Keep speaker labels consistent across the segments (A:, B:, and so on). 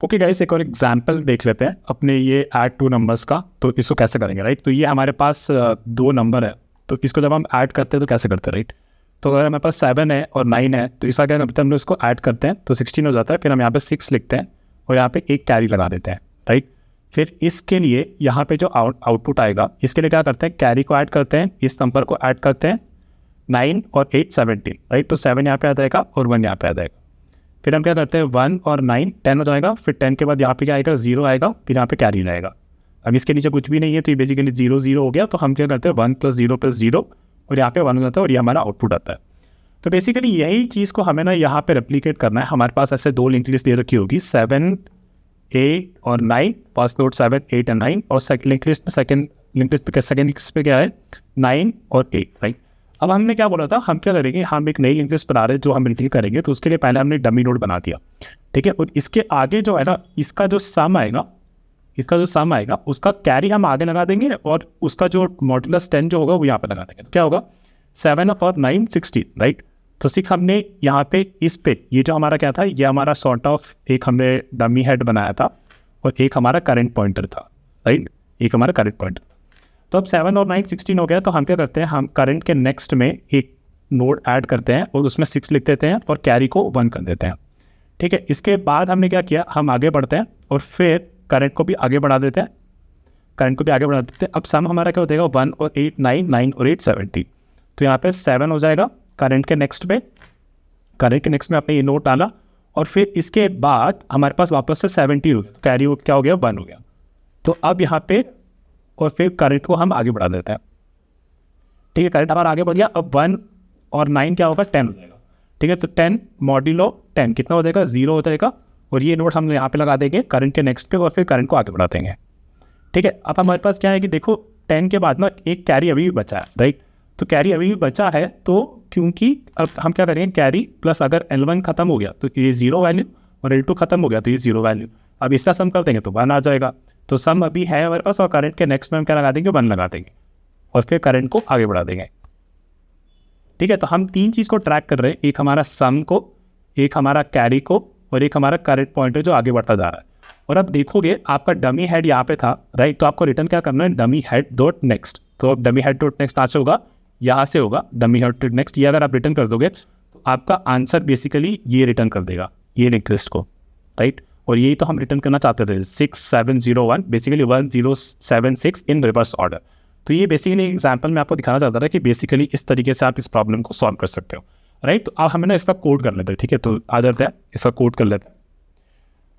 A: Okay guys, एक और example देख लेते हैं अपने ये ऐड टू नंबर्स का। तो इसको कैसे करेंगे, राइट। तो ये हमारे पास दो नंबर है, तो इसको जब हम ऐड करते हैं तो कैसे करते हैं, राइट। तो अगर हमारे पास 7 है और 9 है तो इस अगर हम लोग इसको ऐड करते हैं तो 16 हो जाता है। फिर हम यहाँ पे 6 लिखते हैं और यहाँ पे एक कैरी लगा देते हैं, राइट। फिर इसके लिए यहाँ पे जो आउटपुट आएगा, इसके लिए क्या करते हैं, कैरी को ऐड करते हैं, इस नंबर को ऐड करते हैं, 9 और 8 17, राइट। तो 7 यहाँ पे आ जाएगा और 1 यहाँ पे आ जाएगा। फिर हम क्या करते हैं, 1 और 9 10 हो जाएगा। फिर 10 के बाद यहाँ पे क्या आएगा, 0 आएगा, फिर यहाँ पे कैरी रहेगा। अब इसके नीचे कुछ भी नहीं है तो ये बेसिकली 0 0 हो गया। तो हम क्या करते हैं, 1 + 0 और यहाँ पे 1 हो जाता है और ये हमारा आउटपुट आता है। तो बेसिकली यही चीज़ को हमें ना यहाँ पे रेप्लिकेट करना है। हमारे पास ऐसे दो लिंक लिस्ट दे रखी होगी, 7 8 और 9, फर्स्ट नोट 7 8 और 9, और सेकंड लिंक लिस्ट पे क्या है, 9 और 8, राइट। अब हमने क्या बोला था, हम क्या करेंगे, हम एक नई लिंक लिस्ट बना रहे हैं जो हम रिट्रीव करेंगे। तो उसके लिए पहले हमने डमी नोड बना दिया, ठीक है। और इसके आगे जो है ना, इसका जो सम आएगा उसका कैरी हम आगे लगा देंगे और उसका जो मॉड्यूलस 10 जो होगा वो यहाँ पे लगा देंगे। तो क्या होगा, 7 और 9 16, राइट। तो 6 हमने यहाँ पे इस पे, ये जो हमारा क्या था, ये हमारा सॉर्ट ऑफ एक हमने डमी हेड बनाया था और एक हमारा करंट पॉइंटर था, राइट। एक हमारा करंट पॉइंटर। तो अब 7 और 9 16 हो गया। तो हम क्या करते हैं, हम करंट के नेक्स्ट में एक नोड ऐड करते हैं और उसमें 6 लिख देते हैं और कैरी को 1 कर देते हैं, ठीक है। इसके बाद हमने क्या किया, हम आगे बढ़ते हैं और फिर करंट को भी आगे बढ़ा देते हैं। अब सम हमारा क्या हो जाएगा, 1 और 8 9, 9 और 8 17। तो यहाँ पे 7 हो जाएगा करंट के नेक्स्ट में आपने ये नोट डाला और फिर इसके बाद हमारे पास वापस से 70 हो गया। तो कैरी क्या हो गया, 1 हो गया। तो अब यहाँ पे और फिर करंट को हम आगे बढ़ा देते हैं, ठीक है। करंट हमारा आगे बढ़ गया। अब 1 और 9 क्या होगा, 10 हो जाएगा, ठीक है। तो 10 मॉड्यूलो 10 कितना हो जाएगा, 0 हो जाएगा। और ये नोट हम यहाँ पे लगा देंगे करंट के नेक्स्ट पे और फिर करंट को आगे बढ़ा देंगे, ठीक है। अब हमारे पास क्या है कि देखो 10 के बाद ना एक कैरी अभी भी बचा है, राइट। तो कैरी अभी भी बचा है, तो क्योंकि अब हम क्या करेंगे, कैरी प्लस अगर L1 खत्म हो गया तो ये 0 वैल्यू और L2 खत्म हो गया तो ये 0 वैल्यू। अब इसका सम कर देंगे तो 1 आ जाएगा। तो सम अभी है हमारे पास और करंट के नेक्स्ट में हम क्या लगा देंगे, 1 लगा देंगे और फिर करंट को आगे बढ़ा देंगे, ठीक है। तो हम तीन चीज़ को ट्रैक कर रहे हैं, एक हमारा सम को, एक हमारा कैरी को और एक हमारा करंट पॉइंटर जो आगे बढ़ता जा रहा है। और अब देखोगे आपका डमी हेड यहाँ पे था, राइट। तो आपको रिटर्न क्या करना है, डमी हेड डॉट नेक्स्ट। तो अब डमी हेड डॉट नेक्स्ट कहाँ से होगा, यहाँ से होगा, डमी हेड डॉट नेक्स्ट। ये अगर आप रिटर्न कर दोगे तो आपका आंसर बेसिकली ये रिटर्न कर देगा, ये लिंक लिस्ट को, राइट। और यही तो हम रिटर्न करना चाहते थे, 6701, बेसिकली 1076 इन रिवर्स ऑर्डर। तो ये बेसिकली एग्जांपल मैं आपको दिखाना चाहता था कि बेसिकली इस तरीके से आप इस प्रॉब्लम को सॉल्व कर सकते हो, राइट। तो अब हमें ना इसका कोड कर लेते हैं, ठीक है। तो आ जाते हैं, इसका कोड कर लेते हैं।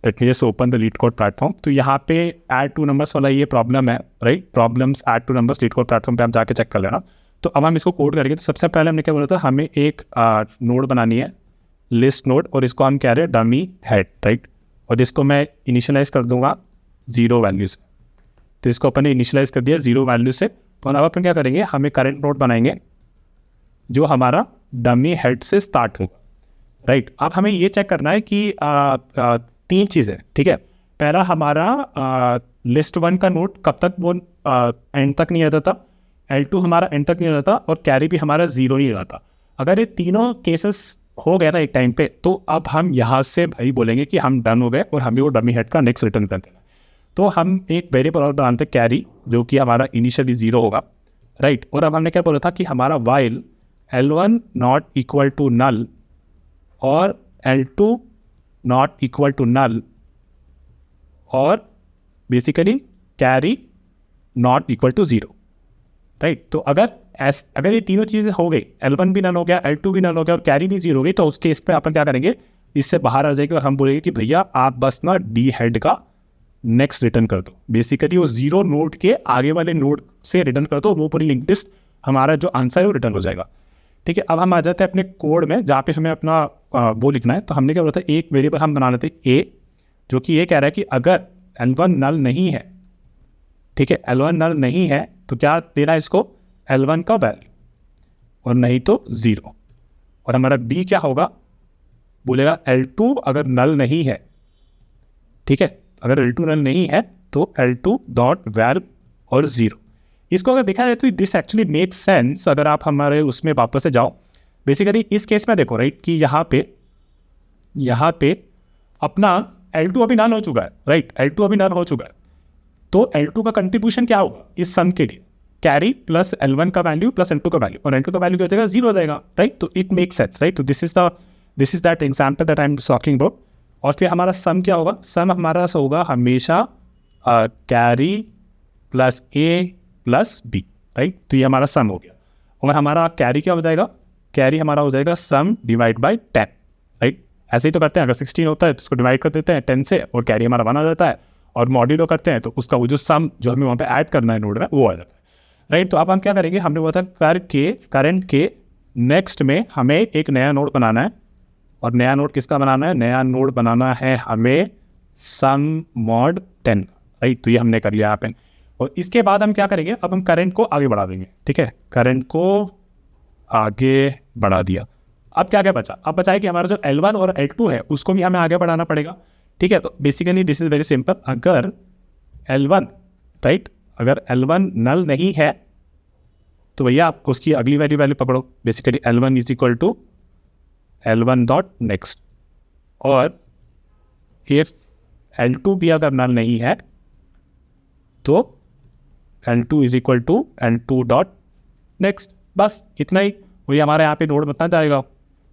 A: Let me just open the LeetCode platform. तो यहाँ पे ऐड टू नंबर्स वाला ये प्रॉब्लम है, right. Problems add two numbers LeetCode platform पे आप जाके चेक कर लेना। तो अब हम इसको कोड करेंगे। तो सबसे पहले हमने क्या बोला था, हमें एक नोड बनानी है, लिस्ट नोड, और इसको हम कह रहे हैं डमी हेड, राइट। और इसको मैं इनिशियलाइज कर दूंगा 0 वैल्यू से। तो इसको अपन ने इनिशियलाइज कर दिया 0 वैल्यू से। और अब अपन क्या करेंगे, हमें करंट नोड बनाएंगे जो हमारा डमी हेड से स्टार्ट होगा, राइट। अब हमें ये चेक करना है कि तीन चीज़ें, ठीक है। पहला हमारा लिस्ट 1 का नोड कब तक वो एंड तक नहीं आता था, L2 हमारा एंड तक नहीं आता और कैरी भी हमारा 0 नहीं आता। अगर ये तीनों केसेस हो गया ना एक टाइम पे, तो अब हम यहाँ से भाई बोलेंगे कि हम डन हो गए और हमें वो डमी हेड का नेक्स्ट रिटर्न कर देना। तो हम एक वेरिएबल और बनाते हैं कैरी, जो कि हमारा इनिशियली 0 होगा, राइट। और अब हमने क्या बोला था कि हमारा while L1 not equal to null और L2 not equal to null और basically carry not equal to 0, right. तो अगर ये तीनों चीज़ें हो गई, L1 भी नल हो गया, L2 भी नल हो गया और कैरी भी 0 हो गई, तो उसके इस पर अपन क्या करेंगे, इससे बाहर आ जाएगी और हम बोलेंगे कि भैया आप बस ना डी हेड का नेक्स्ट रिटर्न कर दो। बेसिकली वो 0 नोड के आगे वाले नोड से रिटर्न कर दो, वो पूरी लिंक लिस्ट हमारा जो आंसर है वो रिटर्न हो जाएगा, ठीक है। अब हम आ जाते हैं अपने कोड में, जहाँ पे हमें अपना वो लिखना है। तो हमने क्या बोला था, एक वेरिएबल हम बना लेते हैं ए, जो कि ये कह रहा है कि अगर L1 नल नहीं है, ठीक है, L1 नल नहीं है तो क्या देना है इसको, L1 का वैल्यू, और नहीं तो 0। और हमारा बी क्या होगा, बोलेगा L2 अगर नल नहीं है, ठीक है, अगर L2 नल नहीं है तो L2 डॉट वैल्यू और 0। इसको अगर देखा जाए तो दिस एक्चुअली मेक सेंस। अगर आप हमारे उसमें वापस से जाओ, बेसिकली इस केस में देखो, राइट, कि यहाँ पे अपना L2 अभी नल हो चुका है, राइट, L2 अभी नल हो चुका है, तो L2 का कंट्रीब्यूशन क्या होगा इस सम के लिए, कैरी प्लस L1 का वैल्यू प्लस L2 का वैल्यू, और L2 का वैल्यू क्या हो जाएगा, 0 हो जाएगा, राइट। तो इट मेक सेंस, राइट। तो this is that example that I am talking about. और फिर हमारा सम क्या होगा, सम हमारा होगा हमेशा कैरी प्लस ए प्लस बी, राइट। तो ये हमारा सम हो गया, और हमारा कैरी क्या हो जाएगा, कैरी हमारा हो जाएगा सम डिवाइड बाई 10, राइट। ऐसे ही तो करते हैं, अगर 16 होता है तो उसको डिवाइड कर देते हैं 10 से, और कैरी हमारा 1 आ जाता है, और मॉड्यूलो करते हैं तो उसका वो जो सम जो हमें वहाँ पे ऐड करना है नोड में वो आ जाता है, राइट। तो अब हम क्या करेंगे, हमने बोला था करंट के नेक्स्ट में हमें एक नया नोड बनाना है, और नया नोड किसका बनाना है, नया नोड बनाना है हमें सम मॉड 10, राइट। तो ये हमने कर लिया यहाँ पे, और इसके बाद हम क्या करेंगे, अब हम करंट को आगे बढ़ा देंगे, ठीक है, करंट को आगे बढ़ा दिया। अब क्या क्या बचा, अब बचा है कि हमारा जो L1 और L2 है उसको भी हमें आगे बढ़ाना पड़ेगा, ठीक है। तो basically this is very simple, अगर L1, राइट, अगर L1 नल नहीं है तो भैया आप उसकी अगली वैल्यू पकड़ो, basically L1 is equal to L1 dot next, और इफ L2 भी अगर नल नहीं है तो L2 is equal to L2 dot next, बस इतना ही। और ये हमारे यहाँ पे नोड बनता जाएगा,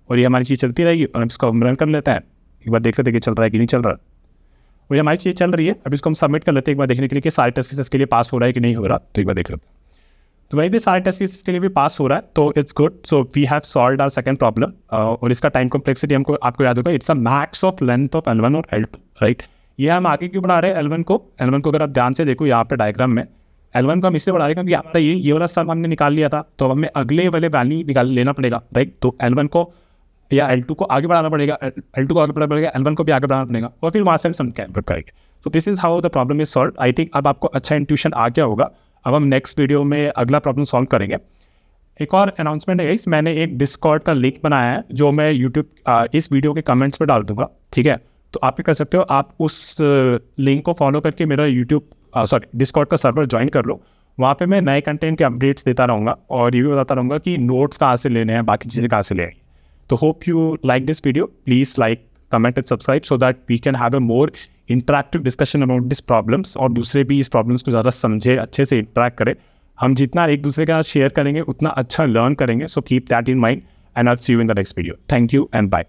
A: और ये हमारी चीज़ चलती रहेगी, और हम इसको रन कर लेते हैं, एक बार देख लेते हैं कि चल रहा है कि नहीं चल रहा है। और ये हमारी चीज़ चल रही है, अब इसको हम सबमिट कर लेते हैं एक बार देखने के लिए कि सारे टेस्ट केसेस के लिए पास हो रहा है कि नहीं हो रहा, तो एक बार देख लेते हैं। तो वही भी सारे टेस्ट केसेस के लिए भी पास हो रहा है, तो it's good. So we have solved our second problem, और इसका टाइम कॉम्प्लेक्सिटी हमको आपको याद होगा, it's a max of length of L1 और L2, राइट। ये हम आगे क्यों बढ़ा रहे हैं L1 को अगर आप ध्यान से देखो यहाँ पे डायग्राम में, L1 को हम इसलिए बढ़ा रहे हैं क्योंकि हमारा ये वाला सम हमने निकाल लिया था, तो हमें अगले वाले वैल्यू निकाल लेना पड़ेगा, राइट। तो L1 को या L2 को आगे बढ़ाना पड़ेगा, L2 को आगे बढ़ाना पड़ेगा, L1 को भी आगे बढ़ाना पड़ेगा, और फिर वहाँ से हम सम कैलकुलेट करेंगे। तो this is how the problem is solve. I think अब आपको अच्छा इंट्यूशन आ गया होगा। अब हम नेक्स्ट वीडियो में अगला प्रॉब्लम सॉल्व करेंगे। एक और अनाउंसमेंट है इस, मैंने एक डिस्कॉर्ड का लिंक बनाया है जो मैं यूट्यूब इस वीडियो के कमेंट्स में डाल दूंगा, ठीक है। तो आप भी कर सकते हो, आप उस लिंक को फॉलो करके मेरा डिस्कॉर्ड का सर्वर ज्वाइन कर लो। वहाँ पे मैं नए कंटेंट के अपडेट्स देता रहूँगा, और ये भी बताता रहूँगा कि नोट्स कहाँ से लेने हैं, बाकी चीज़ें कहाँ से लेनी हैं। तो hope you like this video, please like, comment and subscribe so that we can have a more interactive discussion about this problems, और दूसरे भी इस प्रॉब्लम्स को ज़्यादा समझे, अच्छे से इंटरैक्ट करें। हम जितना एक दूसरे के साथ शेयर करेंगे उतना अच्छा लर्न करेंगे। So keep that in mind, and I will see you in the next video. Thank you and bye.